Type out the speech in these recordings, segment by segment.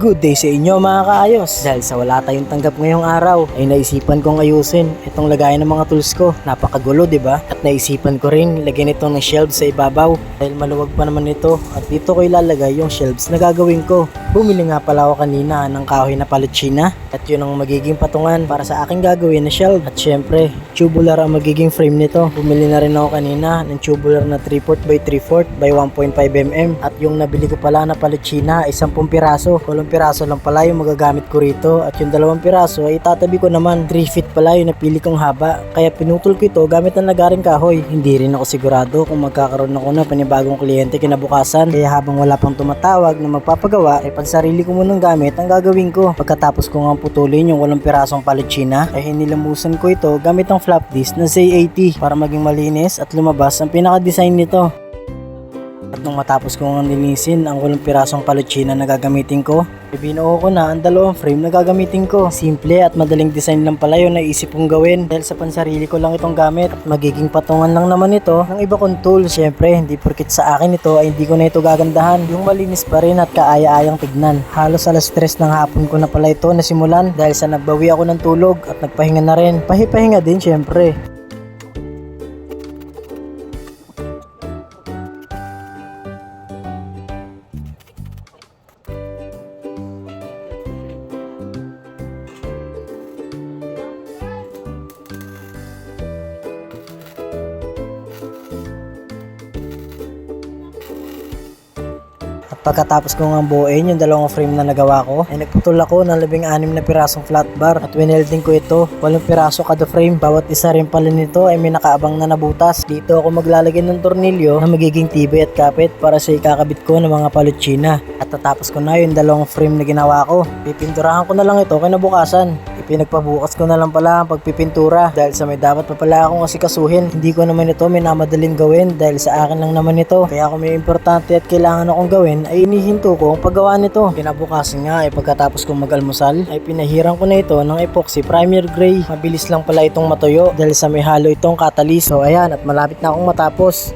Good day sa inyo mga kaayos. Dahil sa wala tayong tanggap ngayong araw, ay naisipan kong ayusin itong lagayan ng mga tools ko. Napakagulo, di ba? At naisipan ko rin lagyan ito ng shelves sa ibabaw dahil maluwag pa naman ito at dito ko ilalagay yung shelves na gagawin ko. Bumili nga pala ako kanina ng kahoy na palatsina at yun ang magiging patungan para sa aking gagawin na shelf. At syempre, tubular ang magiging frame nito. Bumili na rin ako kanina ng tubular na 3/4 by 3/4 by 1.5 mm at yung nabili ko pala na palatsina ay 10 piraso. 8 piraso lang pala yung magagamit ko rito at yung 2 piraso ay itatabi ko naman. 3 feet pala yung napili kong haba kaya pinutol ko ito gamit ang lagaring kahoy. Hindi rin ako sigurado kung magkakaroon ako ng panibagong kliyente kinabukasan kaya habang wala pang tumatawag na magpapagawa ay pansarili ko munang gamit ang gagawin ko. Pagkatapos ko nga putulin yung 8 pirasong palatsina ay hinilamusan ko ito gamit ang flap disc na Z80 para maging malinis at lumabas ang pinaka-design nito. At nung matapos kong linisin ang 8 pirasong palatsina na gagamitin ko, ibinuo ko na ang 2 frame na gagamitin ko. Simple at madaling design lang pala yung naisip kong gawin dahil sa pansarili ko lang itong gamit at magiging patungan lang naman ito ng iba kong tool. Syempre, hindi porkit sa akin ito ay hindi ko na ito gagandahan. Yung malinis pa rin at kaaya-ayang tignan. Halos alas 3 ng hapon ko na pala ito nasimulan dahil sa nagbawi ako ng tulog at nagpahinga na rin. Pahipahinga din syempre. Pagkatapos ko nga buuin yung 2 frame na nagawa ko, ay nagputol ako ng 16 na pirasong flat bar at winelding ko ito. 8 piraso kada frame, bawat isa rin pala nito ay may nakaabang na nabutas. Dito ako maglalagay ng tornilyo na magiging tibay at kapit para sa ikakabit ko ng mga palatsina. At tatapos ko na yung 2 frame na ginawa ko. Pipinturahan ko na lang ito kinabukasan. Ipinagpabukas ko na lang pala ang pagpipintura dahil sa may dapat pa pala akong asikasuhin. Hindi ko naman ito minamadaling gawin dahil sa akin lang naman ito. Kaya kung may importante at kailangan akong gawin ay inihinto ko ang paggawa nito. Kinabukasan nga ay pagkatapos kong mag-almusal ay pinahiran ko na ito ng epoxy primer gray. Mabilis lang pala itong matuyo dahil sa may halo itong catalyst. So ayan, at malapit na akong matapos.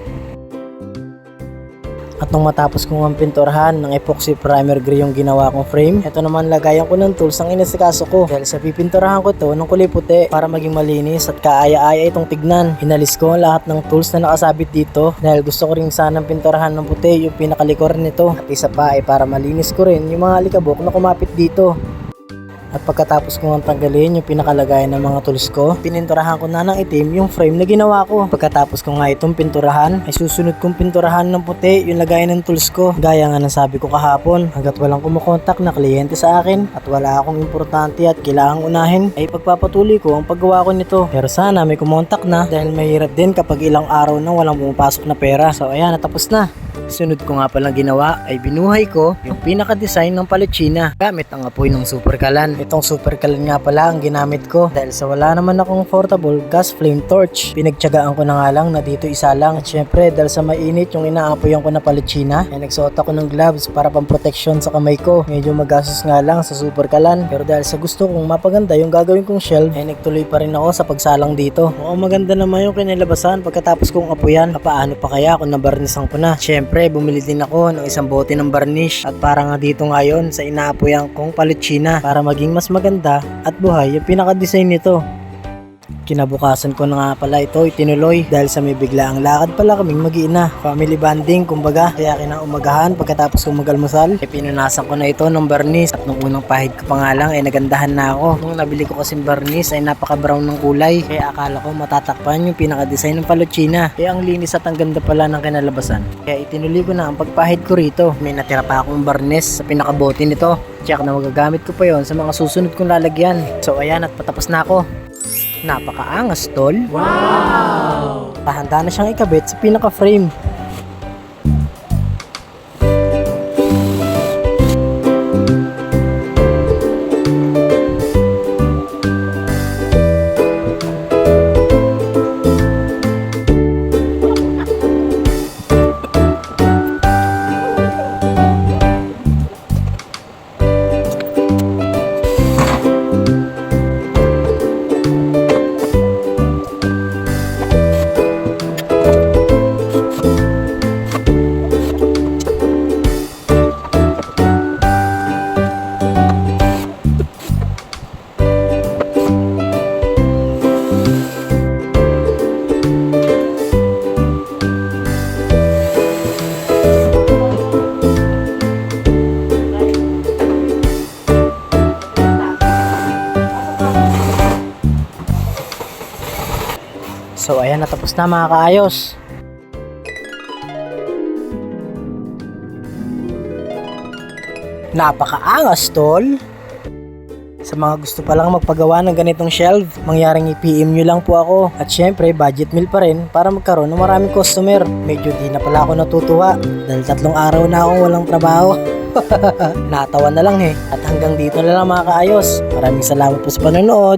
At nung matapos kong ang pinturahan ng epoxy primer gray yung ginawa kong frame, ito naman lagayan ko ng tools ang inasikaso ko dahil sa pipinturahan ko ito ng kulay puti para maging malinis at kaaya-aya itong tignan. Hinalis ko ang lahat ng tools na nakasabit dito dahil gusto ko rin sanang pinturahan ng puti yung pinakalikor nito at isa pa ay para malinis ko rin yung mga alikabok na kumapit dito. At pagkatapos ko nga tanggalin yung pinakalagayan ng mga tools ko, pininturahan ko na ng itim yung frame na ginawa ko. Pagkatapos ko nga itong pinturahan, ay susunod kong pinturahan ng puti yung lagayan ng tools ko. Gaya nga ng sabi ko kahapon, hanggat walang kumukontak na kliyente sa akin at wala akong importante at kailangang unahin, ay pagpapatuloy ko ang paggawa ko nito. Pero sana may kumontak na dahil mahirap din kapag ilang araw na walang pumapasok na pera. So ayan, natapos na. Sunod ko nga palang ginawa ay binuhay ko yung pinaka-design ng palatsina gamit ang apoy ng super kalan. Itong super kalan nga pala ang ginamit ko dahil sa wala naman akong portable gas flame torch. Pinagtyagaan ko na nga lang na dito isa lang. At syempre dahil sa mainit yung inaapoyan ko na palatsina ay nagsuot ako ng gloves para pang protection sa kamay ko. Medyo magastos nga lang sa super kalan pero dahil sa gusto kong mapaganda yung gagawin kong shelf ay nagtuloy pa rin ako sa pagsalang dito. Oo, maganda naman yung kinalabasan pagkatapos kong apoyan. Paano pa kaya kung nabarnisan ko na? Syempre bumili din ako ng isang bote ng varnish at para nga dito ngayon sa inaapoyan kong palatsina para maging mas maganda at buhay yung pinaka-design nito. Kinabukasan ko na nga pala ito itinuloy dahil sa may biglaang lakad pala kaming mag-iina. Family bonding kumbaga. Kaya kinaumagahan pagkatapos kong mag-almusal ay pinunasan ko na ito ng barnis at nung unang pahid ko pa nga lang ay nagandahan na ako. Nung nabili ko kasing barnis ay napaka-brown ng kulay kaya akala ko matatakpan yung pinaka-design ng palatsina. Kaya ang linis at ang ganda pala ng kinalabasan. Kaya itinuloy ko na ang pagpahid ko rito. May natira pa akong barnis sa pinaka-bote nito. Check na magagamit ko pa yon sa mga susunod kong lalagyan. So ayan at patapos na ako. Napakaangas tol. Wow! Handa na siyang ikabit sa pinaka-frame. So ayan, natapos na mga kaayos. Napakaangas tol. Sa mga gusto pa lang magpagawa ng ganitong shelf, mangyaring i-PM nyo lang po ako. At syempre, budget meal pa rin para magkaroon ng maraming customer. Medyo di na pala ako natutuwa dahil 3 araw na akong walang trabaho. Natawa na lang At hanggang dito na lang mga kaayos. Maraming salamat po sa panonood.